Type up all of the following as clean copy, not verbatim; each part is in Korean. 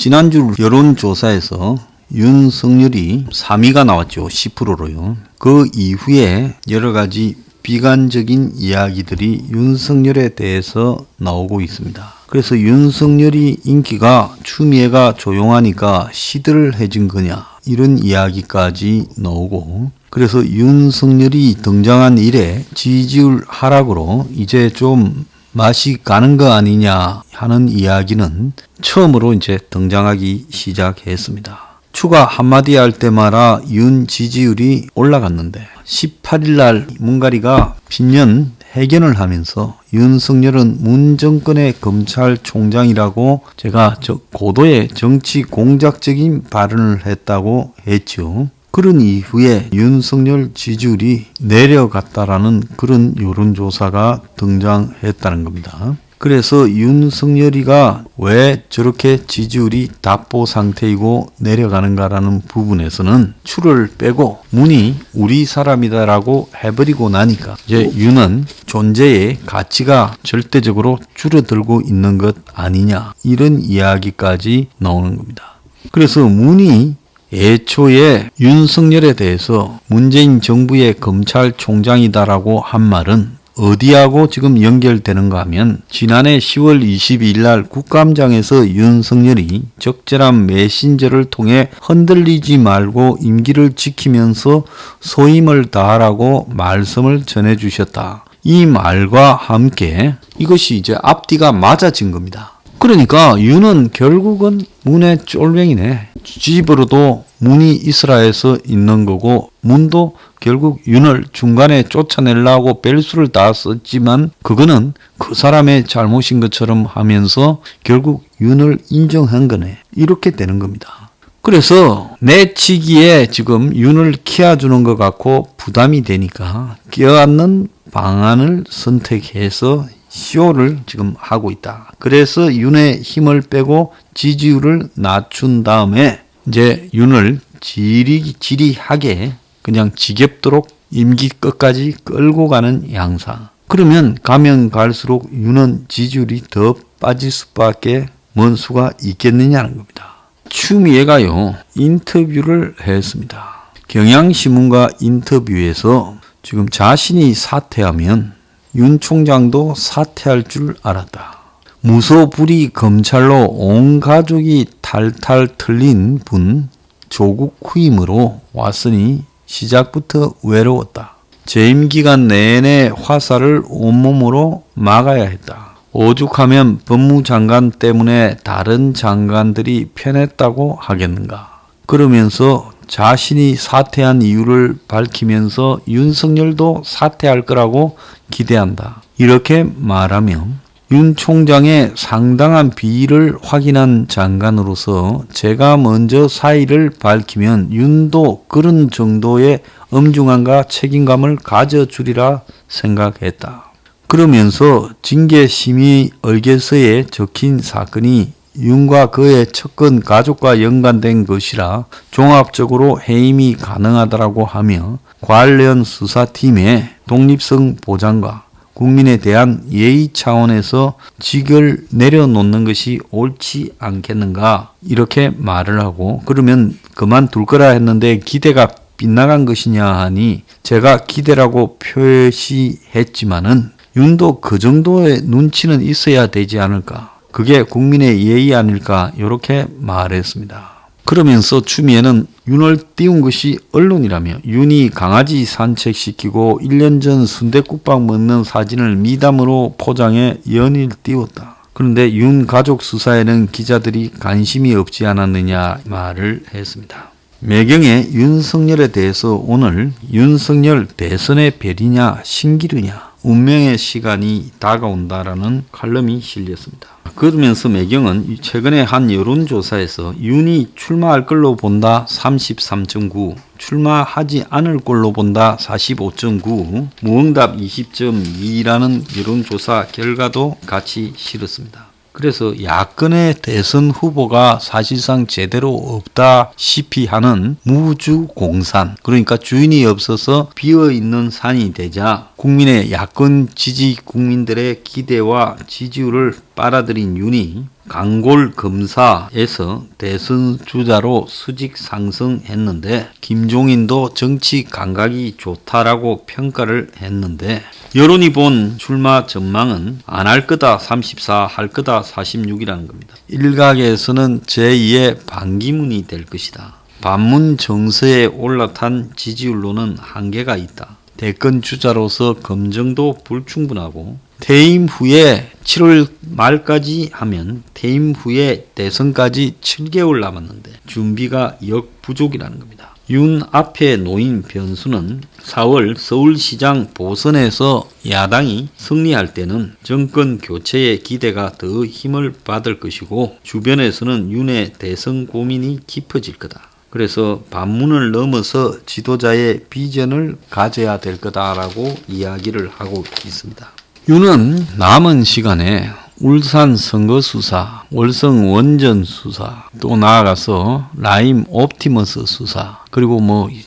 지난주 여론조사에서 윤석열이 3위가 나왔죠. 10%로요. 그 이후에 여러 가지 비관적인 이야기들이 윤석열에 대해서 나오고 있습니다. 그래서 윤석열이 인기가 추미애가 조용하니까 시들해진 거냐 이런 이야기까지 나오고, 그래서 윤석열이 등장한 이래 지지율 하락으로 이제 좀 맛이 가는 거 아니냐 하는 이야기는 처음으로 이제 등장하기 시작했습니다. 추가 한마디 할 때마다 윤 지지율이 올라갔는데 18일 날 문가리가 신년 회견을 하면서 윤석열은 문 정권의 검찰총장이라고 제가 고도의 정치 공작적인 발언을 했다고 했죠. 그런 이후에 윤석열 지지율이 내려갔다라는 그런 여론조사가 등장했다는 겁니다. 그래서 윤석열이가 왜 저렇게 지지율이 답보 상태이고 내려가는가라는 부분에서는 추를 빼고 문이 우리 사람이다라고 해버리고 나니까 이제 윤은 존재의 가치가 절대적으로 줄어들고 있는 것 아니냐 이런 이야기까지 나오는 겁니다. 그래서 문이 애초에 윤석열에 대해서 문재인 정부의 검찰총장이다라고 한 말은 어디하고 지금 연결되는가 하면 지난해 10월 22일 날 국감장에서 윤석열이 적절한 메신저를 통해 흔들리지 말고 임기를 지키면서 소임을 다하라고 말씀을 전해주셨다. 이 말과 함께 이것이 이제 앞뒤가 맞아진 겁니다. 그러니까 윤은 결국은 문의 쫄병이네. 집으로도 문이 이스라엘에서 있는 거고 문도 결국 윤을 중간에 쫓아내려고 벨수를 다 썼지만 그거는 그 사람의 잘못인 것처럼 하면서 결국 윤을 인정한 거네. 이렇게 되는 겁니다. 그래서 내치기에 지금 윤을 키워주는 것 같고 부담이 되니까 껴안는 방안을 선택해서 쇼를 지금 하고 있다. 그래서 윤의 힘을 빼고 지지율을 낮춘 다음에 이제 윤을 지리하게 그냥 지겹도록 임기 끝까지 끌고 가는 양상. 그러면 가면 갈수록 윤은 지지율이 더 빠질 수밖에 뭔 수가 있겠느냐는 겁니다. 추미애가요 인터뷰를 했습니다. 경향신문과 인터뷰에서 지금 자신이 사퇴하면 윤 총장도 사퇴할 줄 알았다. 무소불위 검찰로 온 가족이 탈탈 털린 분 조국 후임으로 왔으니 시작부터 외로웠다. 재임 기간 내내 화살을 온몸으로 막아야 했다. 오죽하면 법무장관 때문에 다른 장관들이 편했다고 하겠는가. 그러면서 자신이 사퇴한 이유를 밝히면서 윤석열도 사퇴할 거라고 기대한다. 이렇게 말하며 윤 총장의 상당한 비리를 확인한 장관으로서 제가 먼저 사의를 밝히면 윤도 그런 정도의 엄중함과 책임감을 가져주리라 생각했다. 그러면서 징계심의 의결서에 적힌 사건이 윤과 그의 측근 가족과 연관된 것이라 종합적으로 해임이 가능하다고 하며 관련 수사팀의 독립성 보장과 국민에 대한 예의 차원에서 직을 내려놓는 것이 옳지 않겠는가 이렇게 말을 하고, 그러면 그만둘 거라 했는데 기대가 빗나간 것이냐 하니 제가 기대라고 표시했지만은 윤도 그 정도의 눈치는 있어야 되지 않을까. 그게 국민의 예의 아닐까 이렇게 말했습니다. 그러면서 추미애는 윤을 띄운 것이 언론이라며 윤이 강아지 산책시키고 1년 전 순댓국밥 먹는 사진을 미담으로 포장해 연일 띄웠다. 그런데 윤 가족 수사에는 기자들이 관심이 없지 않았느냐 말을 했습니다. 매경에 윤석열에 대해서 오늘 윤석열 대선의 별이냐 신기루냐 운명의 시간이 다가온다라는 칼럼이 실렸습니다. 그러면서 매경은 최근에 한 여론조사에서 윤이 출마할 걸로 본다 33.9, 출마하지 않을 걸로 본다 45.9, 무응답 20.2라는 여론조사 결과도 같이 실었습니다. 그래서 야권의 대선 후보가 사실상 제대로 없다시피 하는 무주공산, 그러니까 주인이 없어서 비어있는 산이 되자 국민의 야권 지지 국민들의 기대와 지지율을 빨아들인 윤이 강골 검사에서 대선 주자로 수직 상승했는데 김종인도 정치 감각이 좋다라고 평가를 했는데 여론이 본 출마 전망은 안 할 거다 34, 할 거다 46이라는 겁니다. 일각에서는 제2의 반기문이 될 것이다. 반문 정서에 올라탄 지지율로는 한계가 있다. 대권 주자로서 검증도 불충분하고 퇴임 후에 7월 말까지 하면 퇴임 후에 대선까지 7개월 남았는데 준비가 역부족이라는 겁니다. 윤 앞에 놓인 변수는 4월 서울시장 보선에서 야당이 승리할 때는 정권 교체의 기대가 더 힘을 받을 것이고 주변에서는 윤의 대선 고민이 깊어질 거다. 그래서 반문을 넘어서 지도자의 비전을 가져야 될 거다라고 이야기를 하고 있습니다. 윤은 남은 시간에 울산 선거수사, 월성 원전 수사, 또 나아가서 라임 옵티머스 수사, 그리고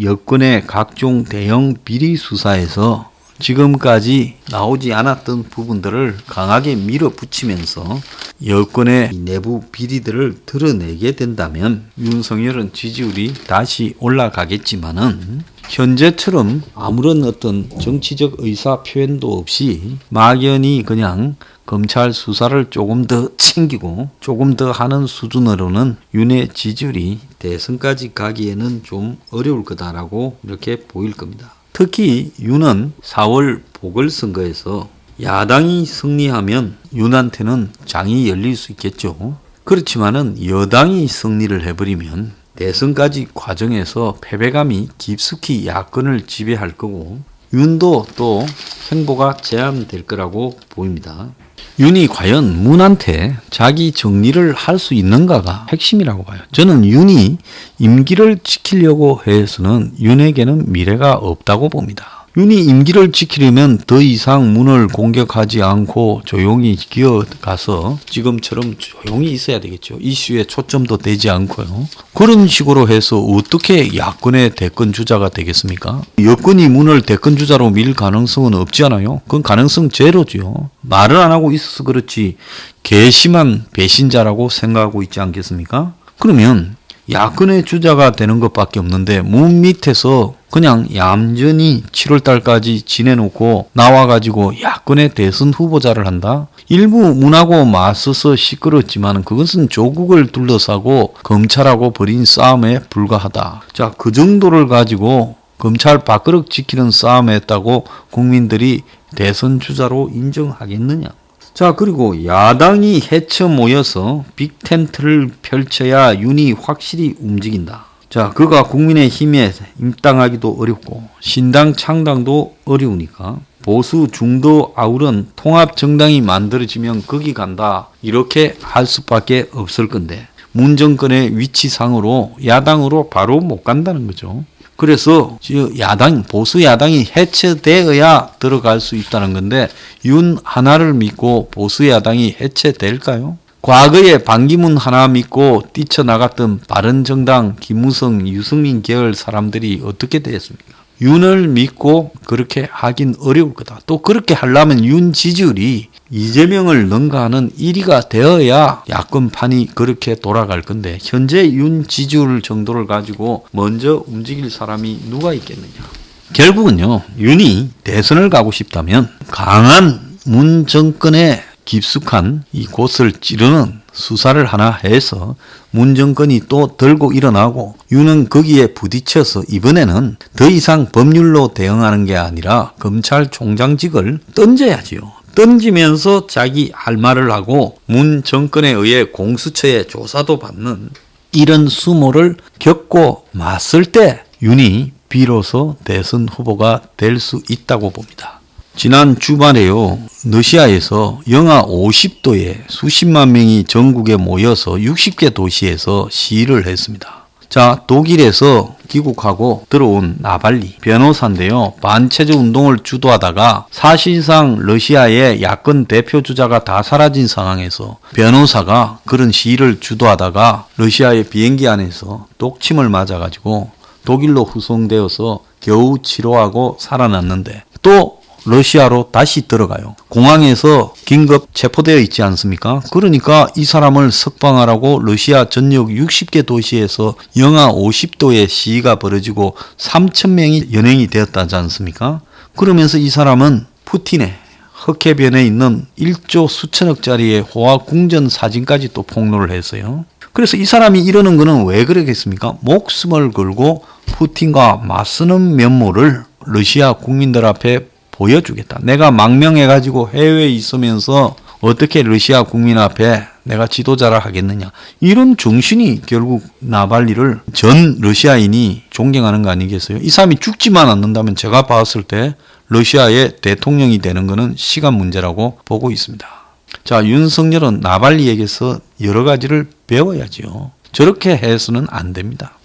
여권의 각종 대형 비리 수사에서 지금까지 나오지 않았던 부분들을 강하게 밀어붙이면서 여권의 내부 비리들을 드러내게 된다면 윤석열은 지지율이 다시 올라가겠지만은 현재처럼 아무런 어떤 정치적 의사 표현도 없이 막연히 그냥 검찰 수사를 조금 더 챙기고 조금 더 하는 수준으로는 윤의 지지율이 대선까지 가기에는 좀 어려울 거다라고 이렇게 보일 겁니다. 특히 윤은 4월 보궐선거에서 야당이 승리하면 윤한테는 장이 열릴 수 있겠죠. 그렇지만은 여당이 승리를 해버리면 대선까지 과정에서 패배감이 깊숙이 야권을 지배할 거고 윤도 또 행보가 제한될 거라고 보입니다. 윤이 과연 문한테 자기 정리를 할 수 있는가가 핵심이라고 봐요. 저는 윤이 임기를 지키려고 해서는 윤에게는 미래가 없다고 봅니다. 윤이 임기를 지키려면 더 이상 문을 공격하지 않고 조용히 기어가서 지금처럼 조용히 있어야 되겠죠. 이슈에 초점도 되지 않고요. 그런 식으로 해서 어떻게 야권의 대권 주자가 되겠습니까? 여권이 문을 대권 주자로 밀 가능성은 없지 않아요? 그건 가능성 제로죠. 말을 안 하고 있어서 그렇지 괘씸한 배신자라고 생각하고 있지 않겠습니까? 그러면 야권의 주자가 되는 것밖에 없는데 문 밑에서 그냥 얌전히 7월달까지 지내놓고 나와가지고 야권의 대선 후보자를 한다? 일부 문하고 맞서서 시끄럽지만 그것은 조국을 둘러싸고 검찰하고 벌인 싸움에 불과하다. 자, 그 정도를 가지고 검찰 밥그릇 지키는 싸움에 했다고 국민들이 대선 주자로 인정하겠느냐? 자, 그리고 야당이 헤쳐 모여서 빅텐트를 펼쳐야 윤이 확실히 움직인다. 자, 그가 국민의힘에 입당하기도 어렵고 신당 창당도 어려우니까 보수 중도 아우른 통합정당이 만들어지면 거기 간다 이렇게 할 수밖에 없을 건데 문 정권의 위치상으로 야당으로 바로 못 간다는 거죠. 그래서 보수 야당이 해체되어야 들어갈 수 있다는 건데 윤 하나를 믿고 보수 야당이 해체될까요? 과거에 반기문 하나 믿고 뛰쳐나갔던 바른정당, 김무성, 유승민 계열 사람들이 어떻게 됐습니까? 윤을 믿고 그렇게 하긴 어려울 거다. 또 그렇게 하려면 윤 지지율이 이재명을 능가하는 1위가 되어야 야권판이 그렇게 돌아갈 건데 현재 윤 지지율 정도를 가지고 먼저 움직일 사람이 누가 있겠느냐. 결국은요. 윤이 대선을 가고 싶다면 강한 문 정권의 깊숙한 이 곳을 찌르는 수사를 하나 해서 문 정권이 또 들고 일어나고 윤은 거기에 부딪혀서 이번에는 더 이상 법률로 대응하는 게 아니라 검찰총장직을 던져야지요. 던지면서 자기 할 말을 하고 문 정권에 의해 공수처에 조사도 받는 이런 수모를 겪고 맞설 때 윤이 비로소 대선 후보가 될 수 있다고 봅니다. 지난 주말에요. 러시아에서 영하 50도에 수십만 명이 전국에 모여서 60개 도시에서 시위를 했습니다. 자, 독일에서 귀국하고 들어온 나발리 변호사인데요. 반체제 운동을 주도하다가 사실상 러시아의 야권 대표 주자가 다 사라진 상황에서 변호사가 그런 시위를 주도하다가 러시아의 비행기 안에서 독침을 맞아가지고 독일로 후송되어서 겨우 치료하고 살아났는데 또 러시아로 다시 들어가요. 공항에서 긴급 체포되어 있지 않습니까? 그러니까 이 사람을 석방하라고 러시아 전역 60개 도시에서 영하 50도의 시위가 벌어지고 3,000명이 연행이 되었다지 않습니까? 그러면서 이 사람은 푸틴의 흑해변에 있는 1조 수천억짜리의 호화 궁전 사진까지 또 폭로를 했어요. 그래서 이 사람이 이러는 거는 왜 그러겠습니까? 목숨을 걸고 푸틴과 맞서는 면모를 러시아 국민들 앞에 보여주겠다. 내가 망명해가지고 해외에 있으면서 어떻게 러시아 국민 앞에 내가 지도자라 하겠느냐. 이런 정신이 결국 나발리를 전 러시아인이 존경하는 거 아니겠어요? 이 사람이 죽지만 않는다면 제가 봤을 때 러시아의 대통령이 되는 것은 시간 문제라고 보고 있습니다. 자, 윤석열은 나발리에게서 여러 가지를 배워야지요. 저렇게 해서는 안 됩니다.